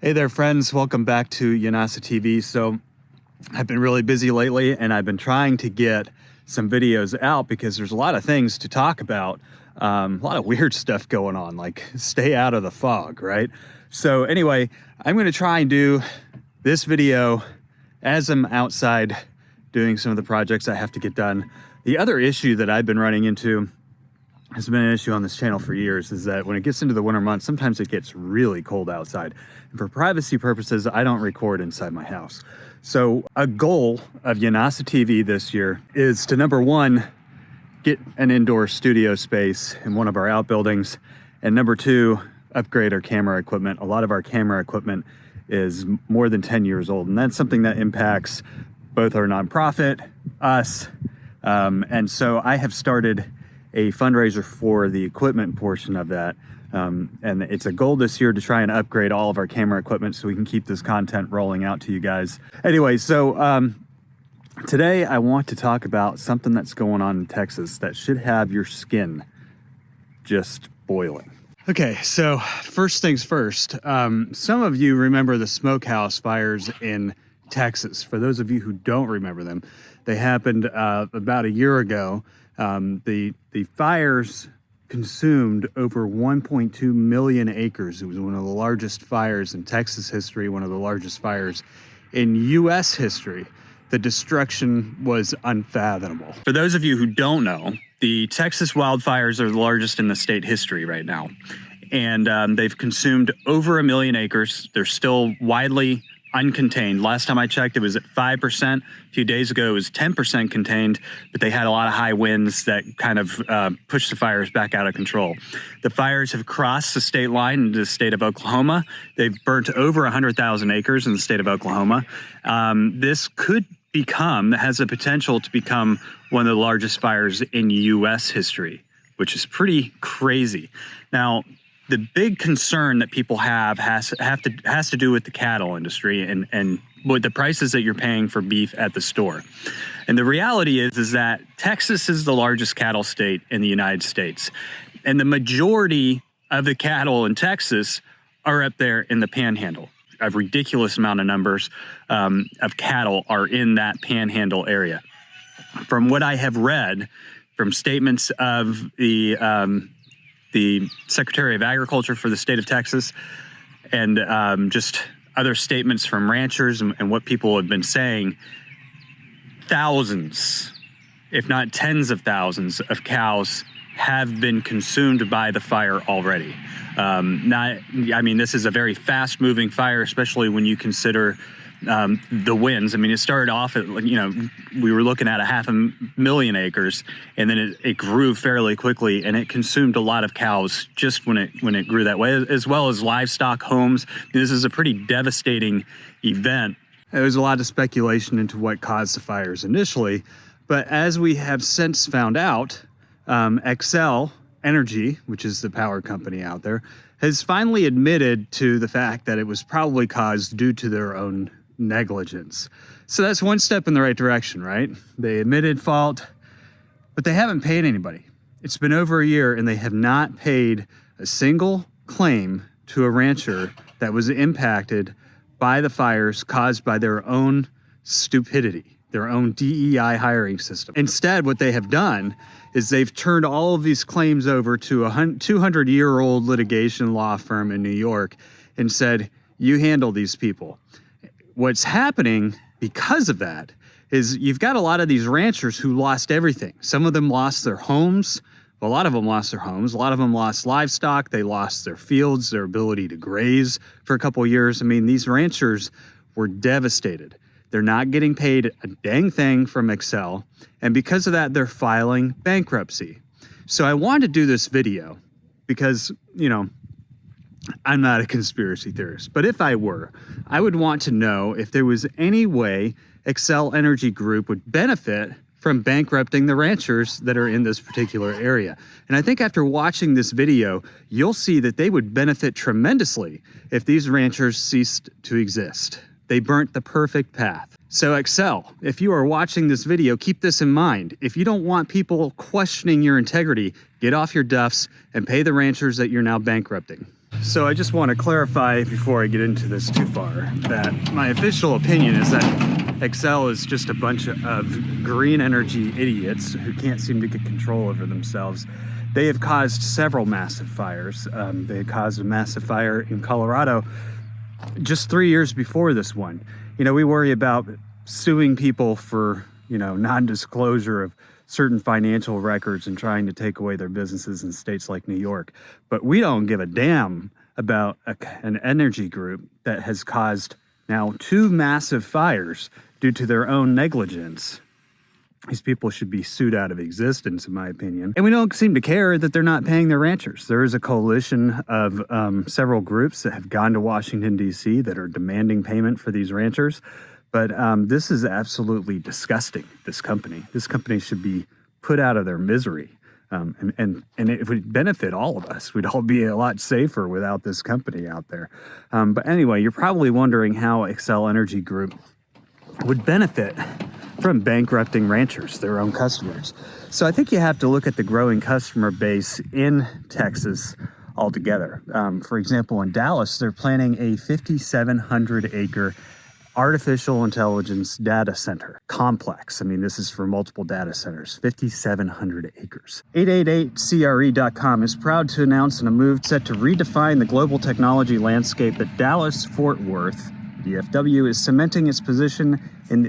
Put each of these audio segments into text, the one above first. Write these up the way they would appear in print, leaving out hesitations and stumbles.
Hey there, friends. Welcome back to Yanasa TV. So I've been really busy lately, and I've been trying to get some videos out because there's a lot of things to talk about. A lot of weird stuff going on, like stay out of the fog, right? So anyway, I'm going to try and do this video as I'm outside doing some of the projects I have to get done. The other issue that I've been running into has been an issue on this channel for years is that when it gets into the winter months, sometimes it gets really cold outside. And for privacy purposes, I don't record inside my house. So a goal of Yanasa TV this year is to, number one, get an indoor studio space in one of our outbuildings. And number two, upgrade our camera equipment. A lot of our camera equipment is more than 10 years old. And that's something that impacts both our nonprofit, us. And so I have started a fundraiser for the equipment portion of that. And it's a goal this year to try and upgrade all of our camera equipment so we can keep this content rolling out to you guys. Anyway, so today I want to talk about something that's going on in Texas that should have your skin just boiling. Okay, so first things first, some of you remember the Smokehouse fires in Texas. For those of you who don't remember them, they happened about a year ago. The fires consumed over 1.2 million acres. It was one of the largest fires in Texas history, one of the largest fires in U.S. history. The destruction was unfathomable. For those of you who don't know, the Texas wildfires are the largest in the state history right now. And they've consumed over 1 million acres. They're still widely uncontained. Last time I checked, it was at 5%. A few days ago, it was 10% contained, but they had a lot of high winds that kind of pushed the fires back out of control. The fires have crossed the state line into the state of Oklahoma. They've burnt over 100,000 acres in the state of Oklahoma. This could become, has the potential to become one of the largest fires in U.S. history, which is pretty crazy. Now, the big concern that people have has to do with the cattle industry and with the prices that you're paying for beef at the store. And the reality is that Texas is the largest cattle state in the United States. And the majority of the cattle in Texas are up there in the panhandle. A ridiculous amount of numbers of cattle are in that panhandle area. From what I have read, from statements of the Secretary of Agriculture for the state of Texas, and just other statements from ranchers and what people have been saying, thousands, if not tens of thousands of cows have been consumed by the fire already. This is a very fast moving fire, especially when you consider the winds. I mean, it started off at, we were looking at 500,000 acres, and then it grew fairly quickly, and it consumed a lot of cows just when it grew that way, as well as livestock, homes. This is a pretty devastating event. There was a lot of speculation into what caused the fires initially, but as we have since found out, Exel Energy, which is the power company out there, has finally admitted to the fact that it was probably caused due to their own negligence. So that's one step in the right direction, right? They admitted fault, but they haven't paid anybody. It's been over a year and they have not paid a single claim to a rancher that was impacted by the fires caused by their own stupidity, their own DEI hiring system. Instead, what they have done is they've turned all of these claims over to a 200-year-old litigation law firm in New York and said, you handle these people. What's happening because of that is you've got a lot of these ranchers who lost everything. Some of them lost their homes. A lot of them lost their homes. A lot of them lost livestock. They lost their fields, their ability to graze for a couple of years. I mean, these ranchers were devastated. They're not getting paid a dang thing from Exel. And because of that, they're filing bankruptcy. So I wanted to do this video because, I'm not a conspiracy theorist, but if I were, I would want to know if there was any way Exel Energy Group would benefit from bankrupting the ranchers that are in this particular area. And I think after watching this video, you'll see that they would benefit tremendously if these ranchers ceased to exist. They burnt the perfect path. So Exel, if you are watching this video, keep this in mind. If you don't want people questioning your integrity, get off your duffs and pay the ranchers that you're now bankrupting. So I just want to clarify before I get into this too far that my official opinion is that Exel is just a bunch of green energy idiots who can't seem to get control over themselves. They have caused several massive fires. They caused a massive fire in Colorado just 3 years before this one. You know, we worry about suing people for, you know, non-disclosure of certain financial records and trying to take away their businesses in states like New York. But we don't give a damn about an energy group that has caused now 2 massive fires due to their own negligence. These people should be sued out of existence, in my opinion. And we don't seem to care that they're not paying their ranchers. There is a coalition of several groups that have gone to Washington, D.C. that are demanding payment for these ranchers. But this is absolutely disgusting, this company. This company should be put out of their misery. And it would benefit all of us. We'd all be a lot safer without this company out there. But anyway, you're probably wondering how Exel Energy Group would benefit from bankrupting ranchers, their own customers. So I think you have to look at the growing customer base in Texas altogether. For example, in Dallas, they're planning a 5,700 acre artificial intelligence data center complex. I mean, this is for multiple data centers, 5,700 acres. 888CRE.com is proud to announce in a move set to redefine the global technology landscape that Dallas-Fort Worth, DFW, is cementing its position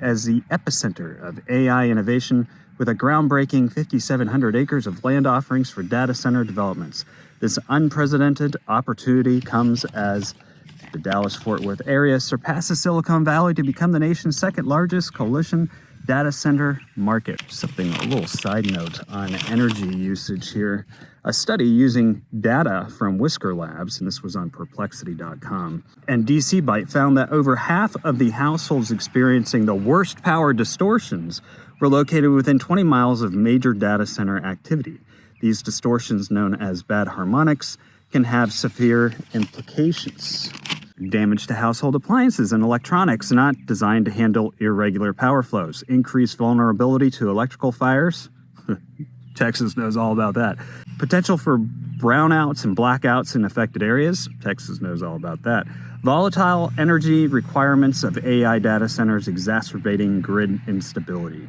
as the epicenter of AI innovation with a groundbreaking 5,700 acres of land offerings for data center developments. This unprecedented opportunity comes as the Dallas-Fort Worth area surpasses Silicon Valley to become the nation's second largest coalition data center market. Something, a little side note on energy usage here. A study using data from Whisker Labs, and this was on perplexity.com, and DC Byte found that over half of the households experiencing the worst power distortions were located within 20 miles of major data center activity. These distortions, known as bad harmonics, can have severe implications. Damage to household appliances and electronics not designed to handle irregular power flows. Increased vulnerability to electrical fires. Texas knows all about that. Potential for brownouts and blackouts in affected areas. Texas knows all about that. Volatile energy requirements of AI data centers exacerbating grid instability.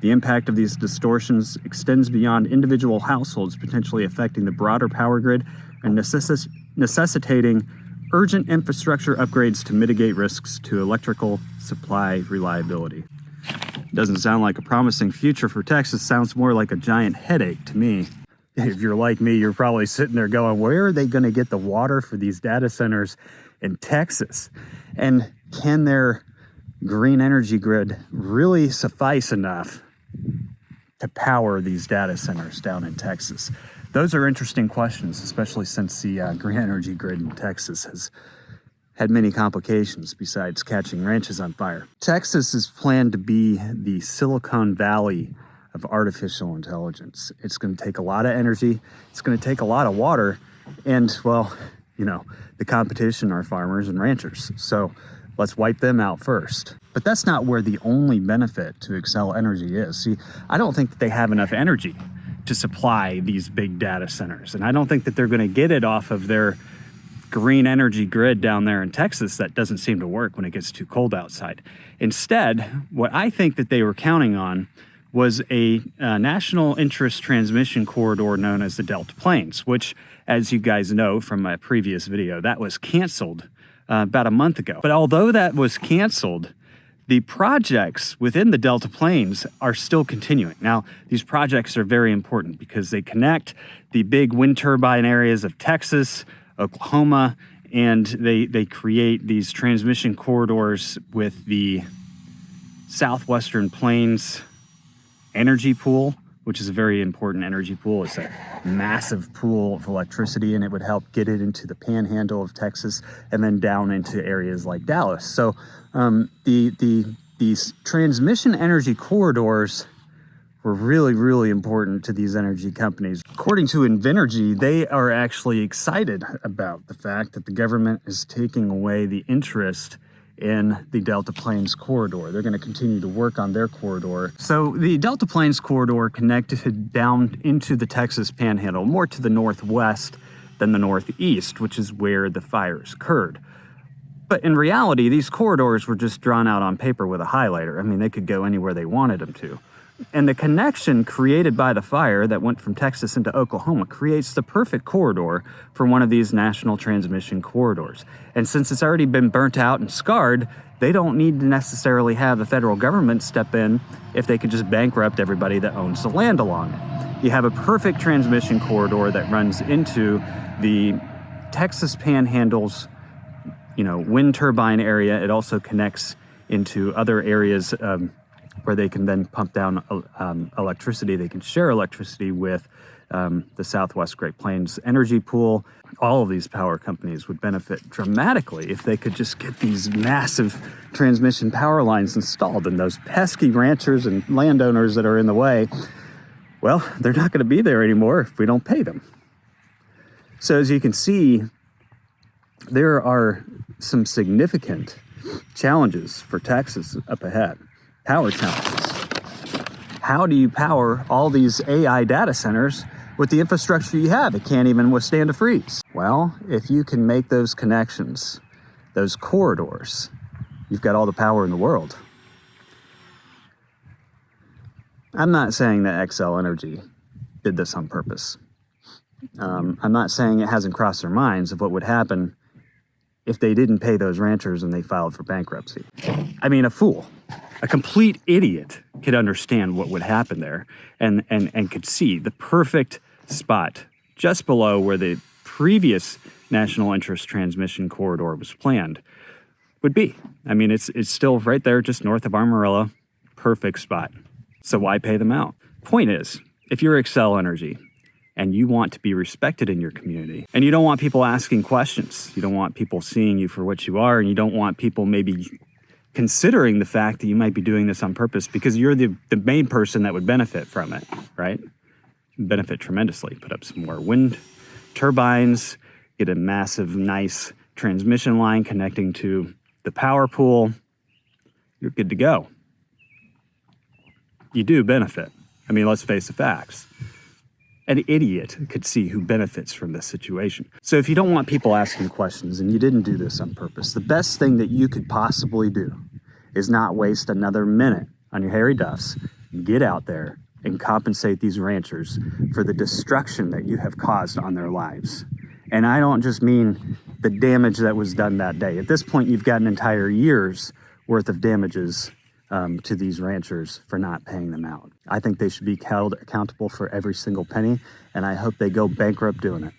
The impact of these distortions extends beyond individual households, potentially affecting the broader power grid and necessitating urgent infrastructure upgrades to mitigate risks to electrical supply reliability. Doesn't sound like a promising future for Texas. Sounds more like a giant headache to me. If you're like me, you're probably sitting there going, where are they going to get the water for these data centers in Texas? And can their green energy grid really suffice enough to power these data centers down in Texas? Those are interesting questions, especially since the green energy grid in Texas has had many complications besides catching ranches on fire. Texas is planned to be the Silicon Valley of artificial intelligence. It's going to take a lot of energy. It's going to take a lot of water. And, well, you know, the competition are farmers and ranchers. So let's wipe them out first. But that's not where the only benefit to Exel Energy is. See, I don't think that they have enough energy to supply these big data centers. And I don't think that they're going to get it off of their green energy grid down there in Texas that doesn't seem to work when it gets too cold outside. Instead, what I think that they were counting on was a national interest transmission corridor known as the Delta Plains, which, as you guys know from my previous video, that was canceled about a month ago. But although that was canceled, the projects within the Delta Plains are still continuing. Now, these projects are very important because they connect the big wind turbine areas of Texas, Oklahoma, and they create these transmission corridors with the Southwestern Plains energy pool, which is a very important energy pool. It's a massive pool of electricity, and it would help get it into the panhandle of Texas and then down into areas like Dallas. So these transmission energy corridors were really, really important to these energy companies. According to Invenergy, they are actually excited about the fact that the government is taking away the interest in the Delta Plains corridor. They're going to continue to work on their corridor. So the Delta Plains corridor connected down into the Texas panhandle, more to the northwest than the Northeast, which is where the fires occurred. But in reality, these corridors were just drawn out on paper with a highlighter. I mean, they could go anywhere they wanted them to. And the connection created by the fire that went from Texas into Oklahoma creates the perfect corridor for one of these national transmission corridors. And since it's already been burnt out and scarred, they don't need to necessarily have the federal government step in if they could just bankrupt everybody that owns the land along it. You have a perfect transmission corridor that runs into the Texas Panhandle's, wind turbine area. It also connects into other areas where they can then pump down electricity. They can share electricity with the Southwest Great Plains Energy Pool. All of these power companies would benefit dramatically if they could just get these massive transmission power lines installed. And those pesky ranchers and landowners that are in the way, well, they're not going to be there anymore if we don't pay them. So as you can see, there are some significant challenges for Texas up ahead. Power challenges. How do you power all these AI data centers with the infrastructure you have? It can't even withstand a freeze. Well, if you can make those connections, those corridors, you've got all the power in the world. I'm not saying that Exel Energy did this on purpose. I'm not saying it hasn't crossed their minds of what would happen if they didn't pay those ranchers and they filed for bankruptcy. I mean, a fool, a complete idiot could understand what would happen there and could see the perfect spot just below where the previous national interest transmission corridor was planned would be. I mean, it's still right there just north of Amarillo, perfect spot. So why pay them out? Point is, if you're Exel Energy and you want to be respected in your community, and you don't want people asking questions, you don't want people seeing you for what you are, and you don't want people maybe considering the fact that you might be doing this on purpose because you're the main person that would benefit from it, right? Benefit tremendously. Put up some more wind turbines, get a massive, nice transmission line connecting to the power pool. You're good to go. You do benefit. I mean, let's face the facts. An idiot could see who benefits from this situation. So if you don't want people asking questions and you didn't do this on purpose, the best thing that you could possibly do is not waste another minute on your hairy duffs. Get out there and compensate these ranchers for the destruction that you have caused on their lives. And I don't just mean the damage that was done that day. At this point, you've got an entire year's worth of damages to these ranchers for not paying them out. I think they should be held accountable for every single penny, and I hope they go bankrupt doing it.